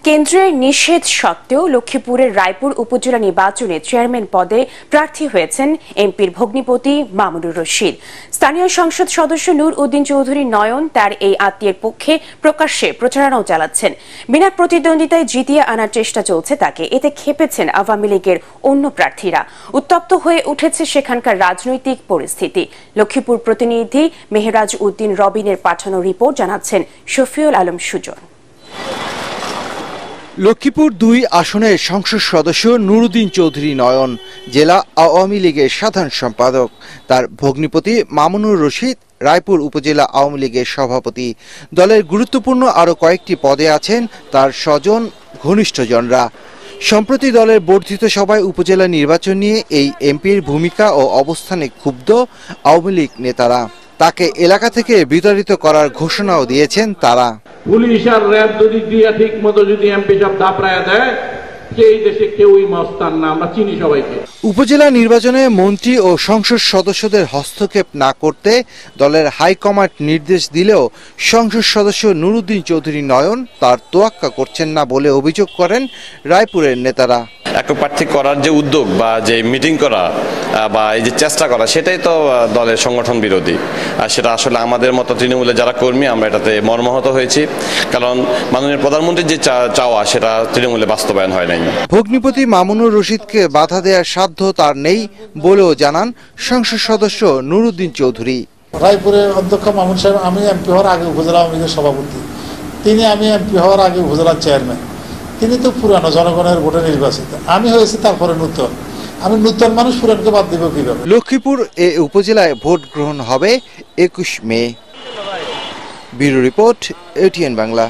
কেন্দ্রের নিষেধ সত্ত্বেও লক্ষ্মীপুরের রায়পুর উপজেলা নির্বাচনে চেয়ারম্যান পদে প্রার্থী হয়েছেন এমপির ভগ্নিপতি মামুনুর রশিদ। স্থানীয় সংসদ সদস্য নূর উদ্দিন চৌধুরী নয়ন তার এই আত্মীয়ের পক্ষে প্রকাশ্যে প্রচারণাও চালাচ্ছেন। বিনা প্রতিদ্বন্দ্বিতায় জিতিয়ে আনার চেষ্টা চলছে তাকে। এতে ক্ষেপেছেন আওয়ামী লীগের অন্য প্রার্থীরা। উত্তপ্ত হয়ে উঠেছে সেখানকার রাজনৈতিক পরিস্থিতি। লক্ষ্মীপুর প্রতিনিধি মেহরাজ উদ্দিন রবিনের পাঠানো রিপোর্ট জানাচ্ছেন শফিউল আলম সুজন। লক্ষ্মীপুর ২ আসনের সংসদ সদস্য নূর উদ্দিন চৌধুরী নয়ন জেলা আওয়ামী লীগের সাধারণ সম্পাদক। তার ভগ্নিপতি মামুনুর রশিদ রায়পুর উপজেলা আওয়ামী লীগের সভাপতি। দলের গুরুত্বপূর্ণ আরও কয়েকটি পদে আছেন তার স্বজন ঘনিষ্ঠজনরা। সম্প্রতি দলের বর্ধিত সভায় উপজেলা নির্বাচন নিয়ে এই এমপির ভূমিকা ও অবস্থানে ক্ষুব্ধ আওয়ামী লীগ নেতারা। তাকে এলাকা থেকে বিতাড়িত করার ঘোষণাও দিয়েছেন তারা। পুলিশ আর র্যাব যদি ঠিক মতো যদি এমপি সব দাপড়ায় দেয়, সেই দেশে কেউই মস্তান না, আমরা চিনি সবাইকে। উপজেলা নির্বাচনে মন্ত্রী ও সংসদ সদস্যদের হস্তক্ষেপ না করতে দলের হাইকমান্ড নির্দেশ দিলেও সংসদ সদস্য নূর উদ্দিন চৌধুরী নয়ন তার তোয়াক্কা করছেন না বলে অভিযোগ করেন রায়পুরের নেতারা। একক প্রার্থী করার যে উদ্যোগ বা যে মিটিং করা বা এই যে চেষ্টা করা, সেটাই তো দলের সংগঠন বিরোধী। আর সেটা আসলে আমাদের মতো তৃণমূলের যারা কর্মী আমরা এটাতে মর্মাহত হয়েছি, কারণ মাননীয় প্রধানমন্ত্রীর যে চাওয়া সেটা তৃণমূলে বাস্তবায়ন হয় নাই। ভগ্নিপতি মামুনুর রশিদকে বাধা দেওয়ার সাধ্য তার নেই বলেও জানান সংসদ সদস্য নূর উদ্দিন চৌধুরী। রায়পুরের অধ্যক্ষ মামুন সাহেব, আমি এমপি হওয়ার আগে উপজেলা আওয়ামী লীগের সভাপতি, আমি এমপি হওয়ার আগে উপজেলার চেয়ারম্যান। তিনি তো পুরানো জনগণের ভোটে নির্বাচিত, আমি হয়েছি তারপরে নূতন। আমি নূতন মানুষ পুরানকে বাদ দিব কিভাবে? লক্ষ্মীপুর এ উপজেলায় ভোট গ্রহণ হবে ২১ May. Bureau report, ATN Bangla.